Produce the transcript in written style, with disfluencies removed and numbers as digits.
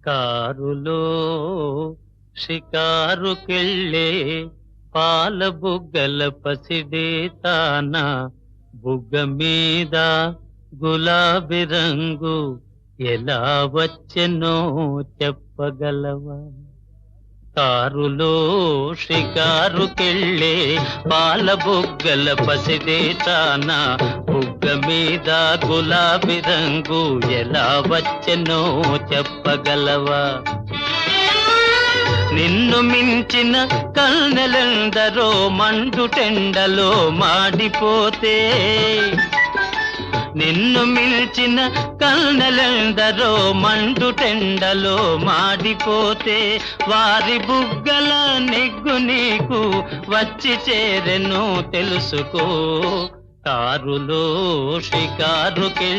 కారులో షికారుకెళ్ళే పాల బుగ్గల పసిడే తాన బుగ్గ మీద గులాబీ రంగు ఎలా వచ్చెనో చెప్పగలవా? కారులో షికారుకెళ్ళే పాల బుగ్గల పసిడే తాన బుగ్గ మీద గులాబీ రంగు ఎలా వచ్చెనో చెప్పగలవా? నిన్ను మించిన కన్నెలెందరో మండుటెండలో మాడిపోతే, నిన్ను మించిన కన్నెలెందరో మండుటెండలో మాడిపోతే, వారి బుగ్గల నెగ్గు నీకు వచ్చి చేరెను తెలుసుకో. కారులో షికారుకెళ్ళి